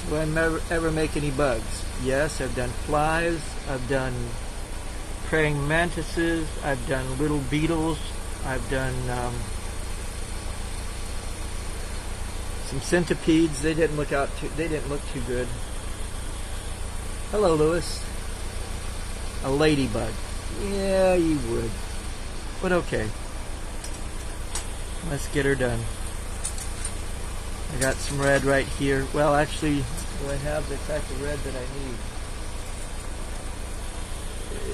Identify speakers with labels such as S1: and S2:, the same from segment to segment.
S1: Do I ever make any bugs? Yes, I've done flies, I've done praying mantises, I've done little beetles, I've done some centipedes. They didn't look too good. Hello, Lewis. A ladybug. Yeah, you would. But okay. Let's get her done. I got some red right here. Well, actually, do I have the type of red that I need?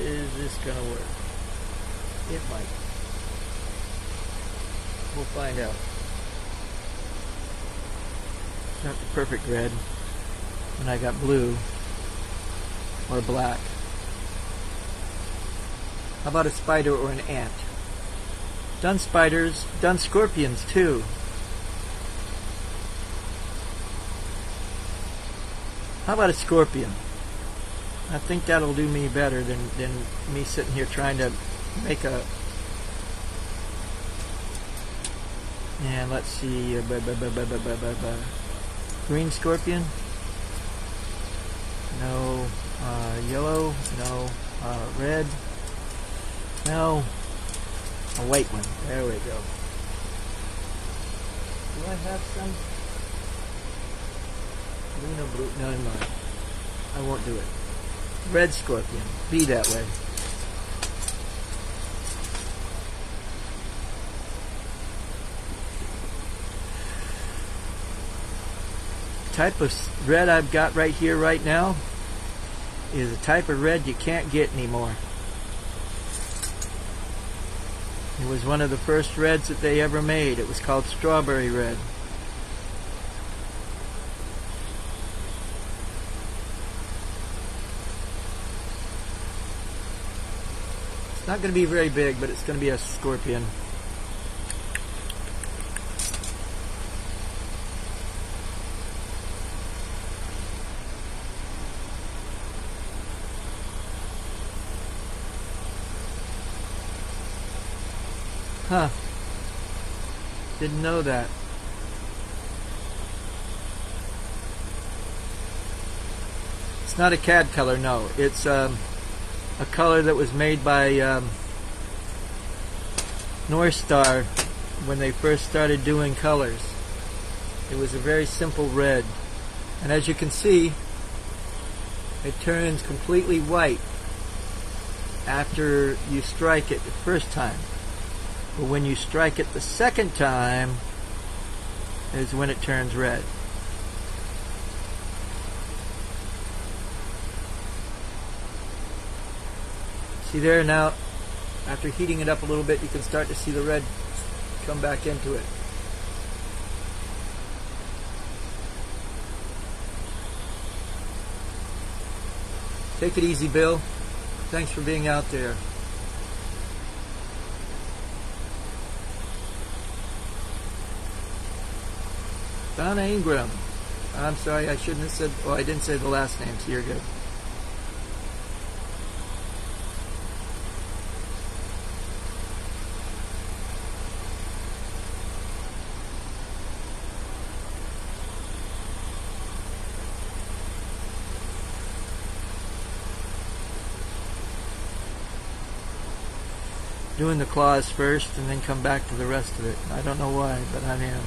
S1: Is this going to work? It might. We'll find out. It's not the perfect red. And I got blue or black. How about a spider or an ant? Done spiders, done scorpions too. How about a scorpion? I think that'll do me better than me sitting here trying to make a... And let's see, green scorpion? No. Yellow? No. Red? No. A white one. There we go. Do I have some? Blue? No, no. I won't do it. Red scorpion. Be that way. Type of red I've got right here right now is a type of red you can't get anymore. It was one of the first reds that they ever made. It was called strawberry red. It's not going to be very big, but it's going to be a scorpion. Huh. Didn't know that. It's not a cad color, no. It's a color that was made by North Star when they first started doing colors. It was a very simple red. And as you can see, it turns completely white after you strike it the first time. But when you strike it the second time is when it turns red. See there now, after heating it up a little bit, you can start to see the red come back into it. Take it easy, Bill. Thanks for being out there. Donna Ingram. I'm sorry, I shouldn't have said... Oh, I didn't say the last name, so you're good. Doing the claws first and then come back to the rest of it. I don't know why, but I am.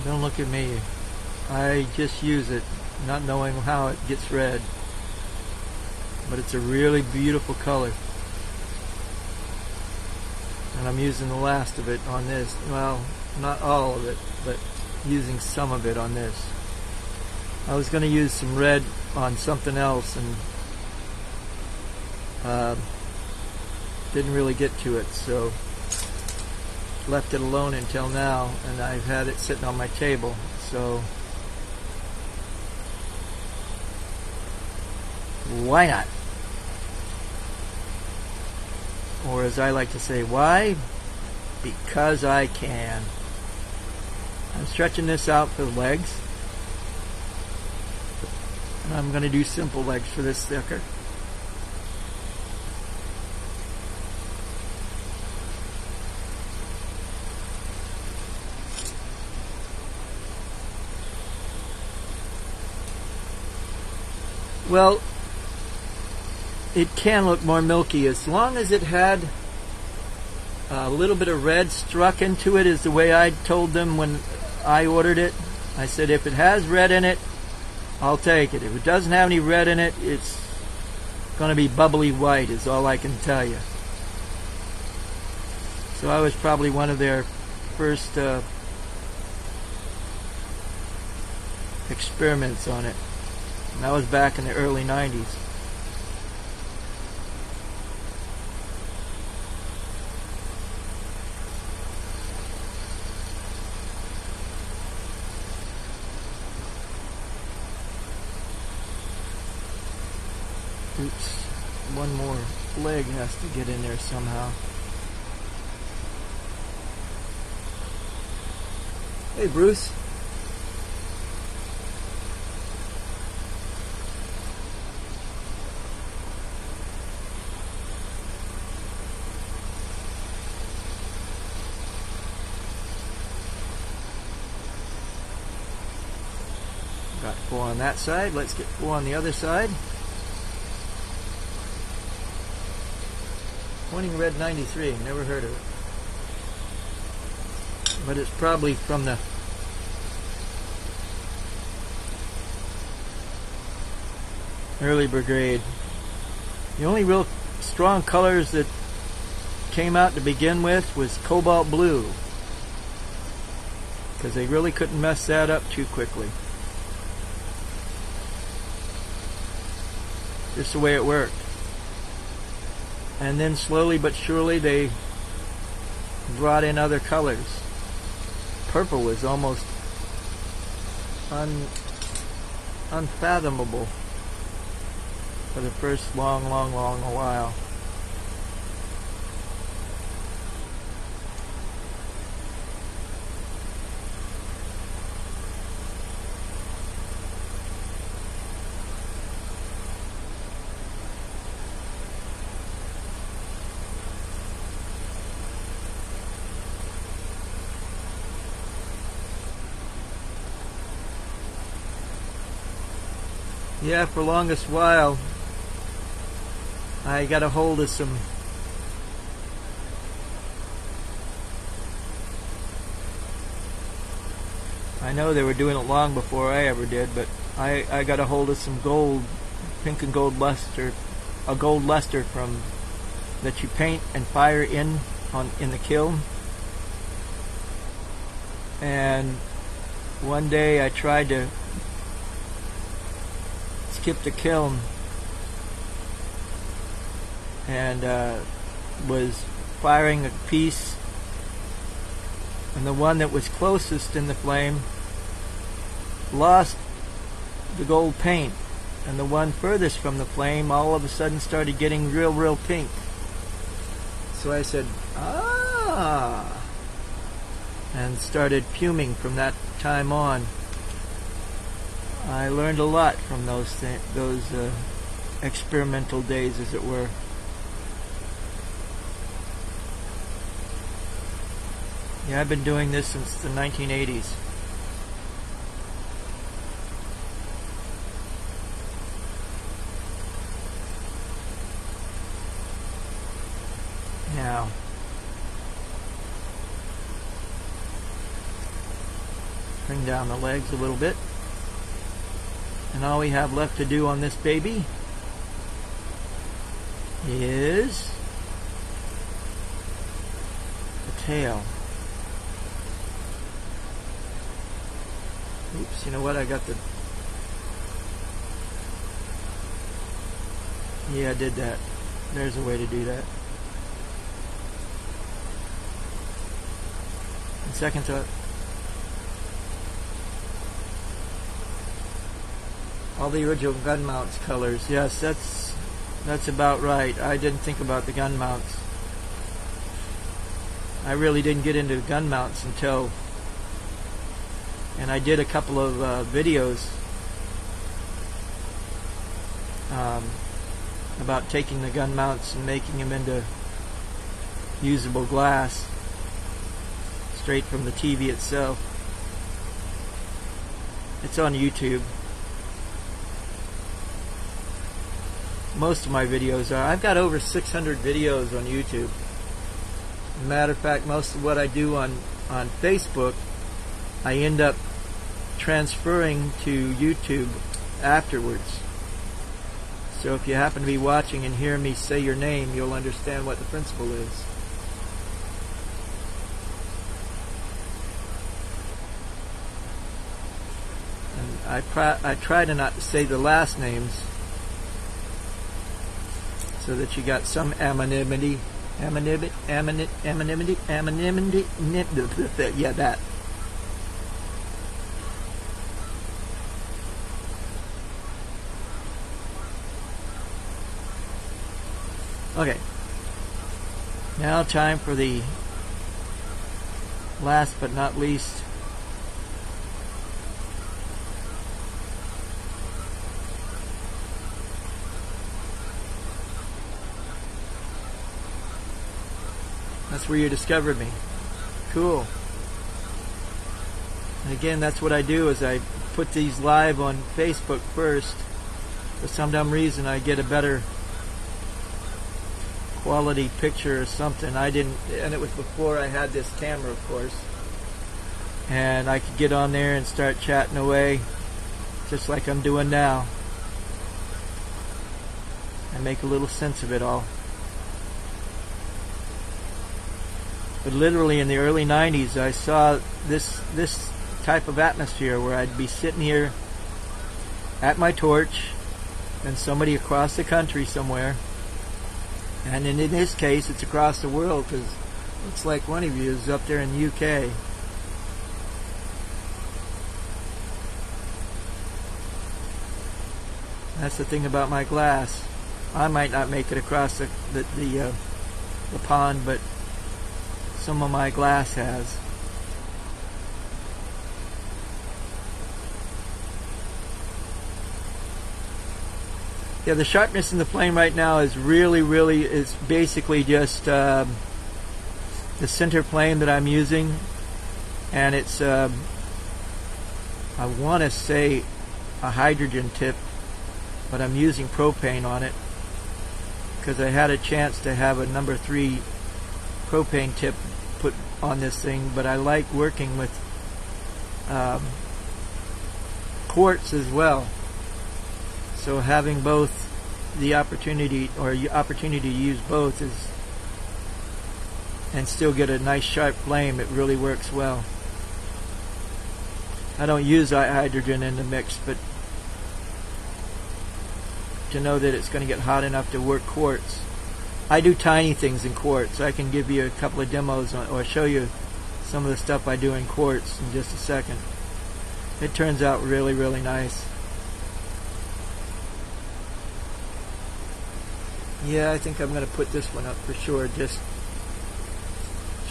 S1: Don't look at me. I just use it, not knowing how it gets red. but it's a really beautiful color. And I'm using the last of it on this. Well, not all of it, but using some of it on this. I was going to use some red on something else and didn't really get to it, so left it alone until now, and I've had it sitting on my table. So why not? Or as I like to say, why? Because I can. I'm stretching this out for the legs. And I'm going to do simple legs for this sucker. Well, it can look more milky as long as it had a little bit of red struck into it, is the way I told them when I ordered it. I said, if it has red in it, I'll take it. If it doesn't have any red in it, it's going to be bubbly white, is all I can tell you. So I was probably one of their first experiments on it. And that was back in the early 90s. Oops, one more leg has to get in there somehow. Hey, Bruce. Got 4 on that side. Let's get 4 on the other side. Pointing Red 93, never heard of it. But it's probably from the early brigade. The only real strong colors that came out to begin with was cobalt blue, because they really couldn't mess that up too quickly. Just the way it worked. And then slowly but surely they brought in other colors. Purple was almost unfathomable for the first long while. Yeah, for the longest while I got a hold of some I know they were doing it long before I ever did, but I got a hold of some gold, pink and gold luster, a gold luster from that you paint and fire in the kiln. And one day I tried to skip the kiln and was firing a piece, and the one that was closest in the flame lost the gold paint, and the one furthest from the flame all of a sudden started getting real pink. So I said, and started fuming from that time on. I learned a lot from those experimental days, as it were. Yeah, I've been doing this since the 1980s. Now, bring down the legs a little bit. And all we have left to do on this baby is the tail. Oops, you know what? I got the... Yeah, I did that. There's a way to do that. And second thought, all the original gun mounts colors. Yes, that's about right. I didn't think about the gun mounts. I really didn't get into gun mounts until, and I did a couple of videos about taking the gun mounts and making them into usable glass straight from the TV itself. It's on YouTube. Most of my videos are. I've got over 600 videos on YouTube. Matter of fact, most of what I do on Facebook, I end up transferring to YouTube afterwards. So if you happen to be watching and hear me say your name, you'll understand what the principle is. And I try to not say the last names so that you got some anonymity. Anonymity, yeah, that. Okay, now time for the last but not least that's where you discovered me. Cool. And again, that's what I do, is I put these live on Facebook first. For some dumb reason I get a better quality picture or something. I didn't, and it was before I had this camera, of course, and I could get on there and start chatting away just like I'm doing now and make a little sense of it all. But literally in the early 90s I saw this type of atmosphere where I'd be sitting here at my torch and somebody across the country somewhere, and in this case it's across the world, because it looks like one of you is up there in the UK. That's the thing about my glass. I might not make it across the pond, but some of my glass has. Yeah, the sharpness in the flame right now is really is basically just the center flame that I'm using, and it's I want to say a hydrogen tip, but I'm using propane on it because I had a chance to have a number 3 propane tip put on this thing, but I like working with quartz as well. So having both, the opportunity to use both is, and still get a nice sharp flame, it really works well. I don't use hydrogen in the mix, but to know that it's going to get hot enough to work quartz. I do tiny things in quartz. I can give you a couple of demos or show you some of the stuff I do in quartz in just a second. It turns out really nice. Yeah, I think I'm going to put this one up for sure, just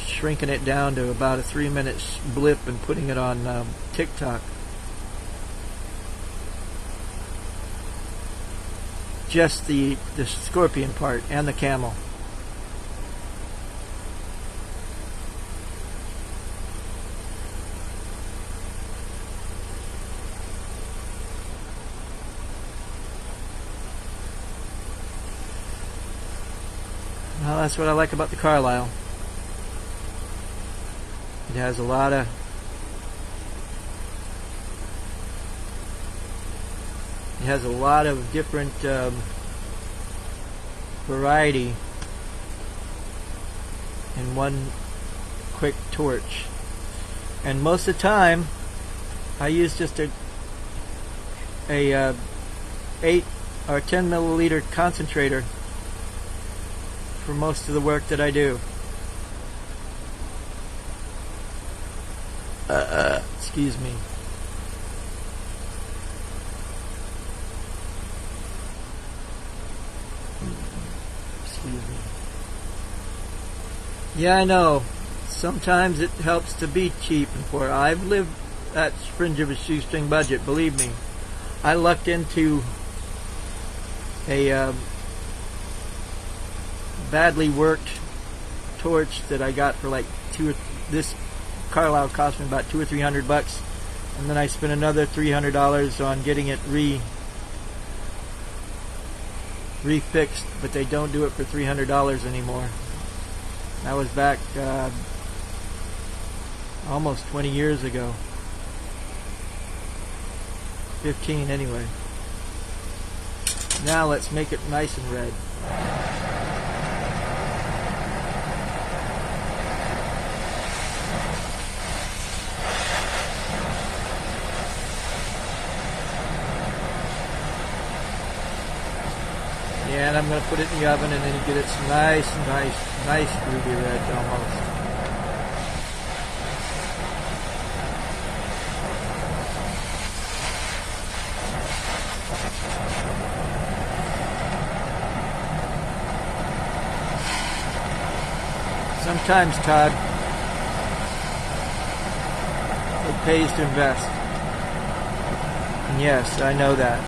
S1: shrinking it down to about a 3-minute blip and putting it on TikTok. Just the scorpion part and the camel. Well, that's what I like about the Carlisle. It has a lot of different variety in one quick torch. And most of the time I use just a 8 or 10 milliliter concentrator for most of the work that I do. Excuse me. Excuse me. Yeah, I know. Sometimes it helps to be cheap and poor. I've lived that fringe of a shoestring budget, believe me. I lucked into a badly worked torch that I got for like this Carlisle cost me about $200 or $300, and then I spent another $300 on getting it refixed, but they don't do it for $300 anymore. That was back almost 20 years ago. 15 anyway. Now let's make it nice and red. Yeah, and I'm going to put it in the oven and then you get it nice ruby red almost. Sometimes, Todd, it pays to invest. And yes, I know that.